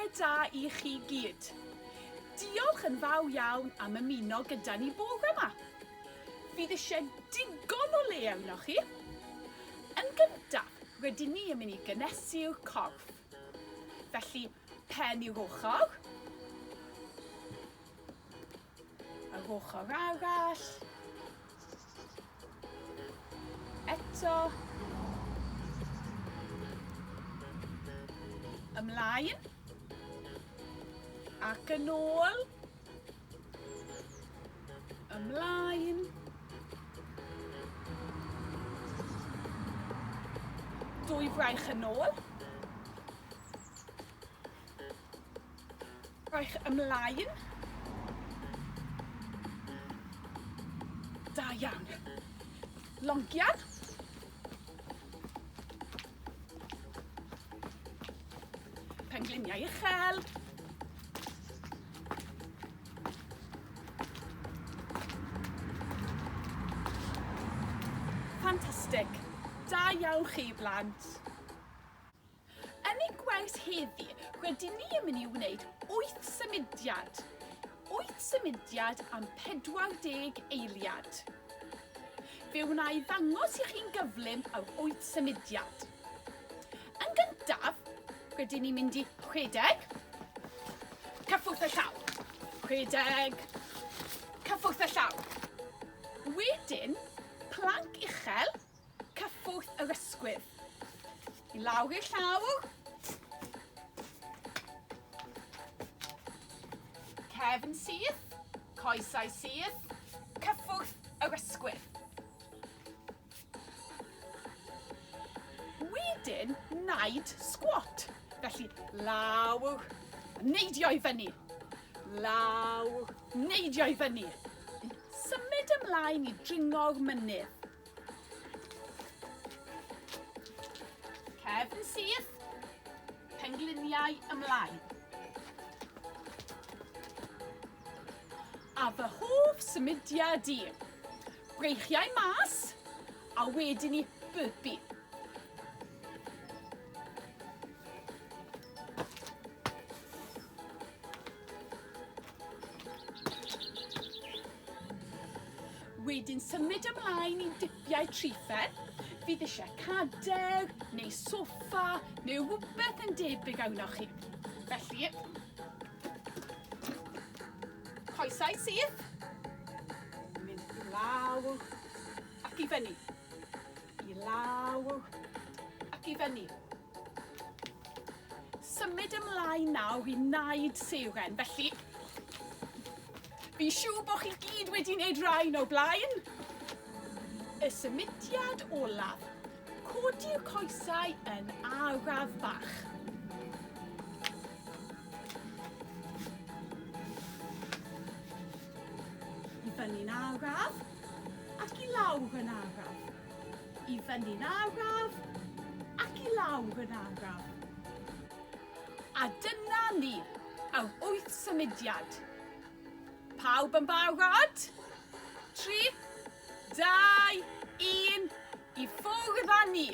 bore da I chi gyd. Diolch yn fawr iawn am ymuno gyda ni bore yma. Fydd eisiau digon o le arnoch chi. Yn gyntaf, rydyn ni yn mynd I gynesu'r corff. Felly, pen i'r ochr. Yr ochr arall. Eto. Ymlaen. Ac yn ôl. Ymlaen. Dwy fraich yn ôl. Fraich ymlaen. Da iawn. Longian. Pengliniau uchel. Ffantastig. Da iawn chi blant. Yn ei gwers heddi, rydyn ni yn mynd I wneud 8 symudiad. 8 symudiad am 40 eiliad. Fe wna I ddangos I chi'n gyflym ar 8 symudiad. Yn gyntaf, rydyn ni'n mynd I 60. Cyffwrdd y llaw. 60. Cyffwrdd y llaw. Wedyn, planc uchel, cyffwrdd yr ysgwydd. I lawr i'r llawr. Cefn syth, coesau syth, cyffwrdd yr ysgwydd. Wedyn, naid squat. Felly, lawr, neidio I fyny. Lawr, neidio I fyny. Symud ymlaen I dringo'r mynydd. Cefn syth, pengliniau ymlaen. A fy hoff symudiad I. Breichiau mas, a wedyn I burpee. Wedyn symud ymlaen I dipiau triffen. Fydd eisiau cader, neu soffa, neu rhywbeth yn debyg arnoch chi. Felly, coesau syth, mynd I lawr ac I fyny. I lawr ac I fyny. Symud ymlaen nawr I naid seuren. Felly, fi'n siŵr bod chi gyd wedi wneud rhain o blaen. Y symudiad olaf. Codi'r coesau yn araf bach. I fyny'n araf ac I lawr yn araf. I fyny'n araf ac I lawr yn araf. A dyna ni, ar 8 symudiad. Pawb yn barod? 3, 2, 1, I ffwrdd â ni.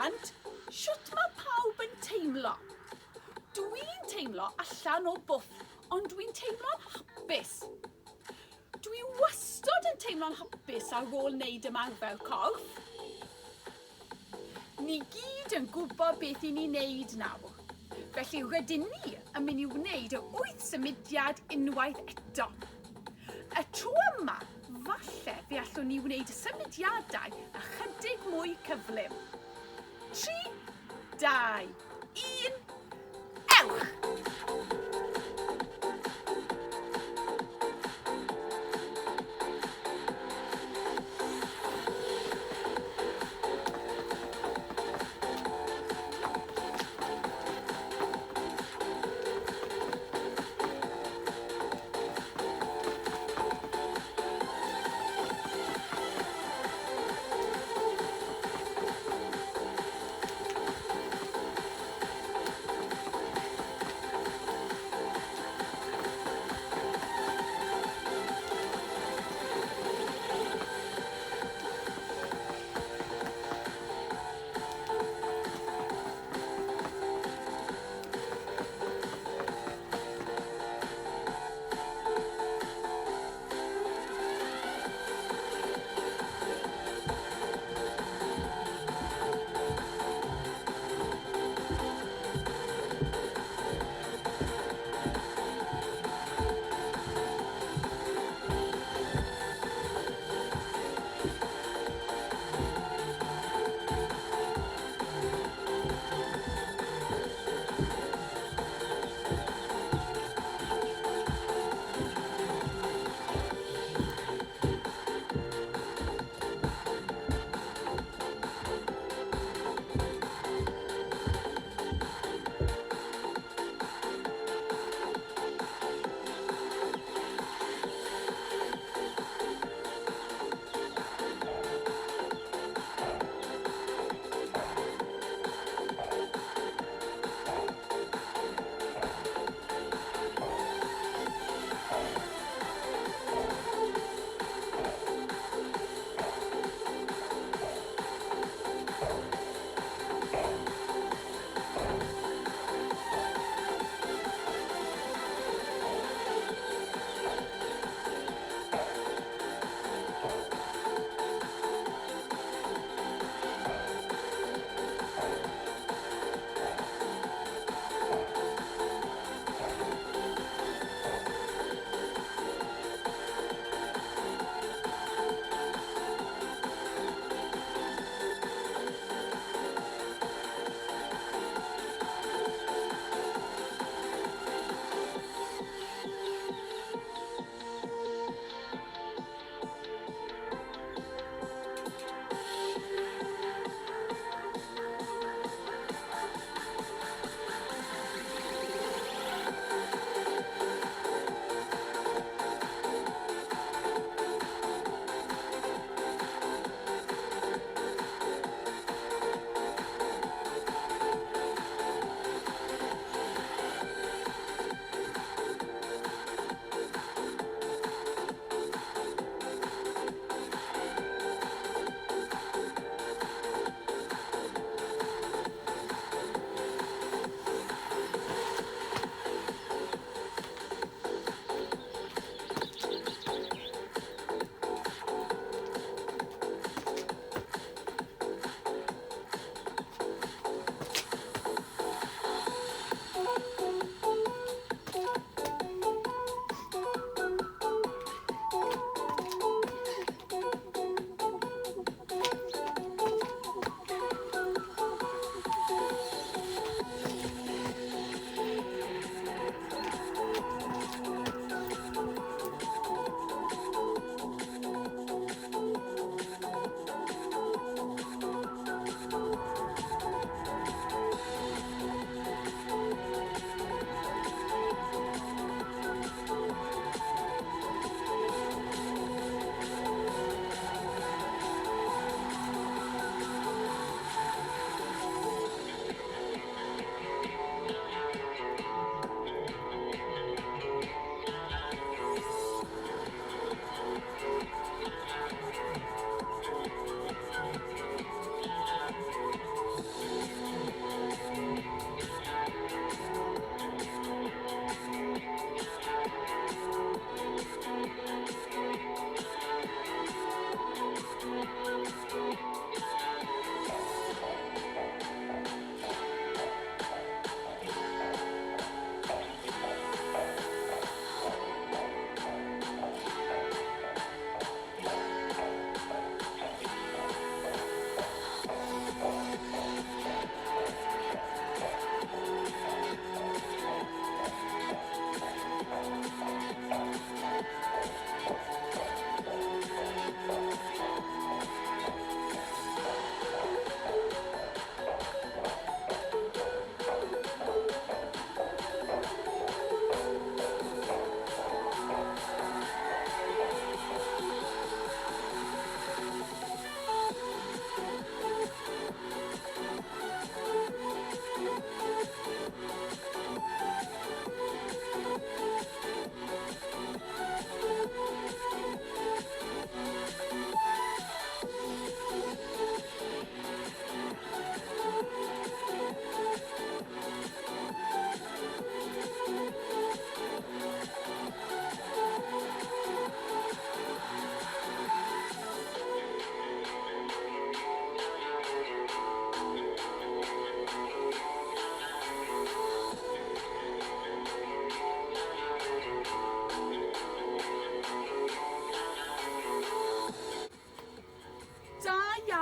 blant, siwt mae pawb yn teimlo? Dwi'n teimlo allan o bwff, ond dwi'n teimlo'n hapus. Dwi wastad yn teimlo'n hapus ar ôl wneud ymarfer corff. Ni gyd yn gwybod beth i ni wneud nawr. Felly rydyn ni yn mynd i wneud y 8 symudiad unwaith eto. Y tro yma, falle fe allwn ni wneud y symudiadau ychydig mwy cyflym. 3, 2, 1, ewch!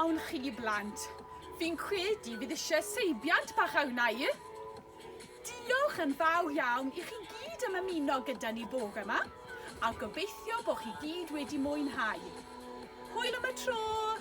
Iawn chi blant. Fi'n credu fydd eisiau seibiant bach awnau. Diolch yn fawr iawn i chi gyd am ymuno gyda ni bore yma, a gobeithio bod chi gyd wedi mwynhau. Hwyl am y tro!